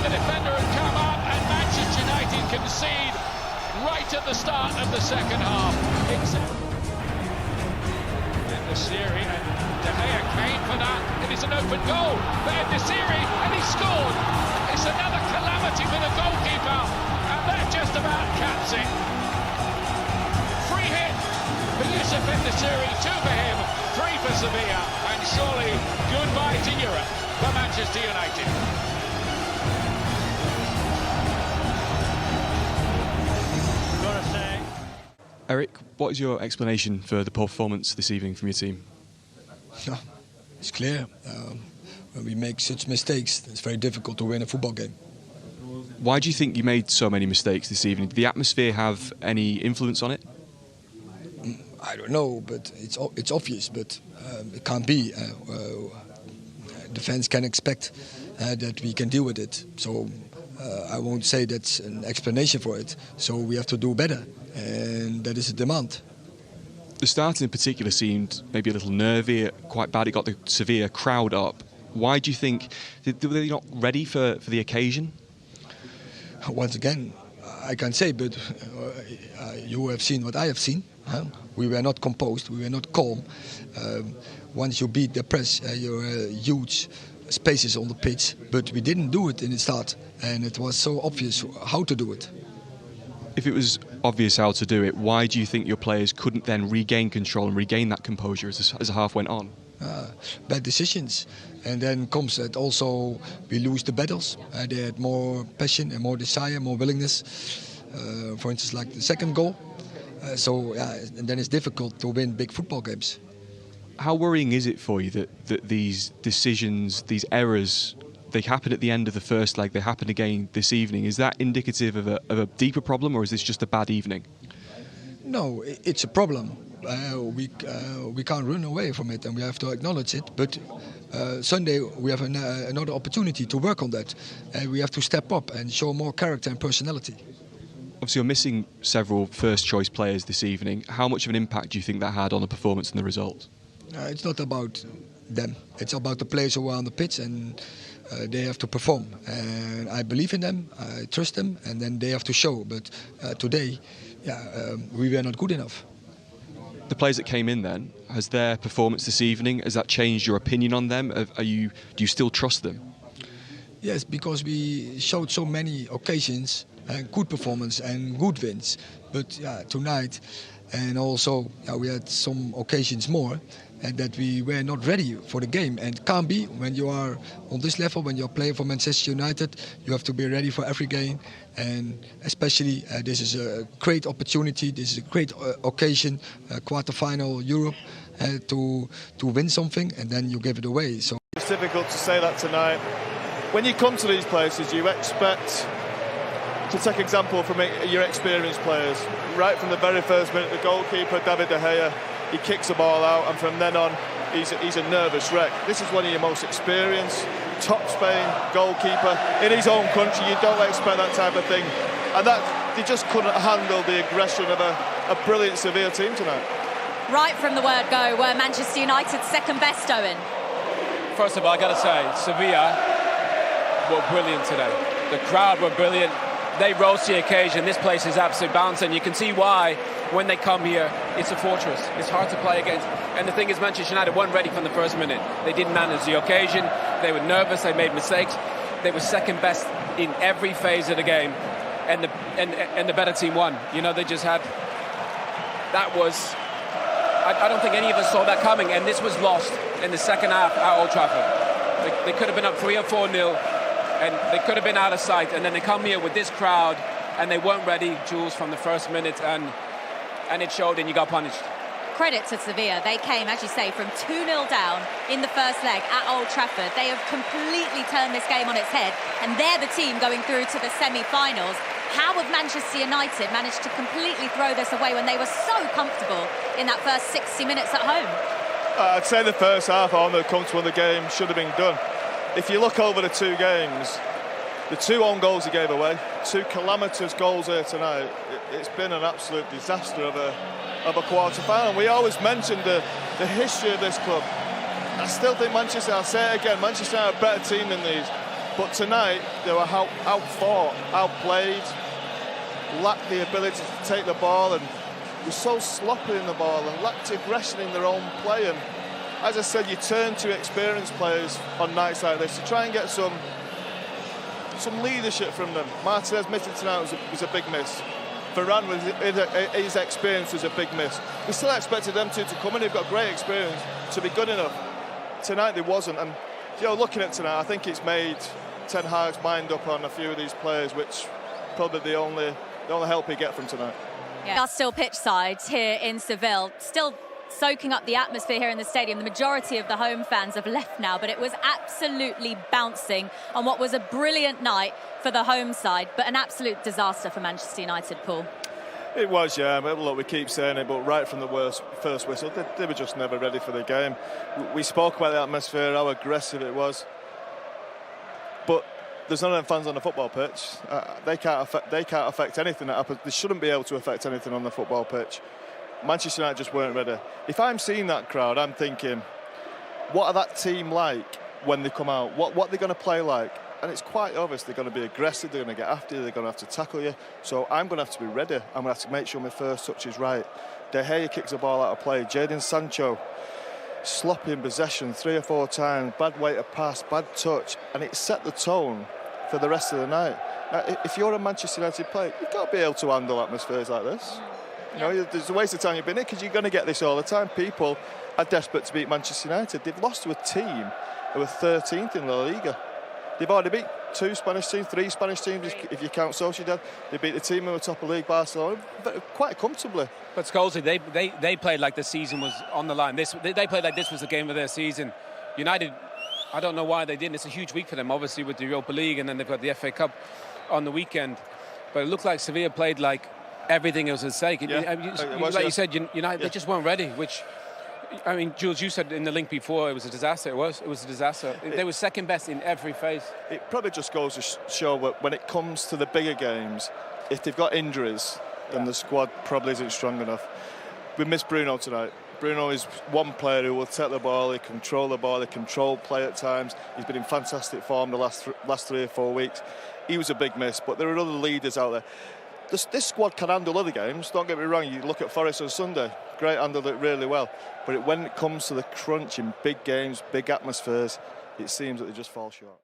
The defender had come up and Manchester United concede right at the start of the second half. Desiri and De Gea came for that. It is an open goal for Desiri and he scored. It's another calamity for the goalkeeper and that just about caps it. Free hit for Yusuf Desiri, 2 for him, 3 for Sevilla, and surely goodbye to Europe for Manchester United. Eric, what is your explanation for the poor performance this evening from your team? It's clear. When we make such mistakes, it's very difficult to win a football game. Why do you think you made so many mistakes this evening? Did the atmosphere have any influence on it? I don't know, but it's obvious, but it can't be. The fans can expect that we can deal with it. So I won't say that's an explanation for it. So we have to do better, and that is a demand. The start in particular seemed maybe a little nervy, quite bad. It got the Sevilla crowd up. Why do you think, were they not ready for the occasion? Once again, I can't say, but you have seen what I have seen. We were not composed, we were not calm. Once you beat the press, you're huge spaces on the pitch, but we didn't do it in the start, and it was so obvious how to do it. If it was obvious how to do it, why do you think your players couldn't then regain control and regain that composure as the half went on? Bad decisions, and then comes that also we lose the battles. They had more passion and more desire, more willingness. For instance, like the second goal. And then it's difficult to win big football games. How worrying is it for you that these decisions, these errors, they happen at the end of the first leg, they happen again this evening? Is that indicative of a deeper problem, or is this just a bad evening? No, it's a problem. We can't run away from it, and we have to acknowledge it. But Sunday we have another opportunity to work on that, and we have to step up and show more character and personality. Obviously, you're missing several first-choice players this evening. How much of an impact do you think that had on the performance and the result? It's not about them. It's about the players who are on the pitch, and they have to perform. And I believe in them, I trust them, and then they have to show. But today, we were not good enough. The players that came in then, has their performance this evening, has that changed your opinion on them? Do you still trust them? Yes, because we showed so many occasions, good performance and good wins. But tonight, and also we had some occasions more, and that we were not ready for the game. And it can't be when you are on this level, when you're playing for Manchester United, you have to be ready for every game. And especially this is a great opportunity, this is a great occasion, quarter-final Europe, to win something, and then you give it away. So it's difficult to say that tonight. When you come to these places, you expect to take example from your experienced players. Right from the very first minute, the goalkeeper, David de Gea, he kicks the ball out, and from then on, he's a nervous wreck. This is one of your most experienced, top Spain goalkeeper in his own country. You don't expect that type of thing, and that they just couldn't handle the aggression of a brilliant Sevilla team tonight. Right from the word go, were Manchester United's second best, Owen? First of all, I got to say, Sevilla were brilliant today. The crowd were brilliant. They rose to the occasion. This place is absolutely bouncing. You can see why, when they come here, it's a fortress. It's hard to play against. And the thing is, Manchester United weren't ready from the first minute. They didn't manage the occasion. They were nervous. They made mistakes. They were second best in every phase of the game. And the better team won. You know, they just had... That was... I don't think any of us saw that coming. And this was lost in the second half at Old Trafford. They could have been up 3 or 4-0. And they could have been out of sight, and then they come here with this crowd, and they weren't ready, Jules, from the first minute, and it showed, and you got punished. Credit to Sevilla. They came, as you say, from 2-0 down in the first leg at Old Trafford. They have completely turned this game on its head, and they're the team going through to the semi-finals. How have Manchester United managed to completely throw this away when they were so comfortable in that first 60 minutes at home? I'd say the first half, on the comfortable the game should have been done. If you look over the 2 games, the 2 own goals he gave away, 2 calamitous goals here tonight, it's been an absolute disaster of a quarter-final. We always mentioned the history of this club. I still think Manchester, I'll say it again, Manchester are a better team than these. But tonight, they were outfought, outplayed, lacked the ability to take the ball, and were so sloppy in the ball and lacked aggression in their own play. And as I said, you turn to experienced players on nights like this to try and get some leadership from them. Martinez missing tonight was a big miss. Varane, with his experience, was a big miss. We still expected them two to come in. They've got great experience to be good enough. Tonight they wasn't, and looking at tonight, I think it's made Ten Hag's mind up on a few of these players, which probably the only help he get from tonight. Yeah. We are still pitch side here in Seville, still soaking up the atmosphere here in the stadium. The majority of the home fans have left now, but it was absolutely bouncing on what was a brilliant night for the home side, but an absolute disaster for Manchester United, Paul. It was, yeah. But look, we keep saying it, but right from the first whistle, they were just never ready for the game. We spoke about the atmosphere, how aggressive it was, but there's none of them fans on the football pitch. They can't affect anything that happens. They shouldn't be able to affect anything on the football pitch. Manchester United just weren't ready. If I'm seeing that crowd, I'm thinking, what are that team like when they come out? What are they going to play like? And it's quite obvious they're going to be aggressive, they're going to get after you, they're going to have to tackle you. So I'm going to have to be ready. I'm going to have to make sure my first touch is right. De Gea kicks the ball out of play. Jadon Sancho, sloppy in possession 3 or 4 times, bad way to pass, bad touch, and it set the tone for the rest of the night. Now, if you're a Manchester United player, you've got to be able to handle atmospheres like this. You know, there's a waste of time you've been in, because you're going to get this all the time. People are desperate to beat Manchester United. They've lost to a team who are 13th in La Liga. They've already beat 2 Spanish teams, 3 Spanish teams, if you count Sociedad. They beat the team who were top of league, Barcelona, quite comfortably. But Scholesy, they played like the season was on the line. They played like this was the game of their season. United, I don't know why they didn't. It's a huge week for them, obviously, with the Europa League, and then they've got the FA Cup on the weekend. But it looked like Sevilla played like everything was at stake. Yeah, like you said, United, they just weren't ready, which... I mean, Jules, you said in the link before it was a disaster. It was a disaster. They were second best in every phase. It probably just goes to show that when it comes to the bigger games, if they've got injuries, then the squad probably isn't strong enough. We missed Bruno tonight. Bruno is one player who will take the ball, he control play at times. He's been in fantastic form the last 3 or 4 weeks. He was a big miss, but there are other leaders out there. This squad can handle other games, don't get me wrong. You look at Forest on Sunday, great, handled it really well. But when it comes to the crunch in big games, big atmospheres, it seems that they just fall short.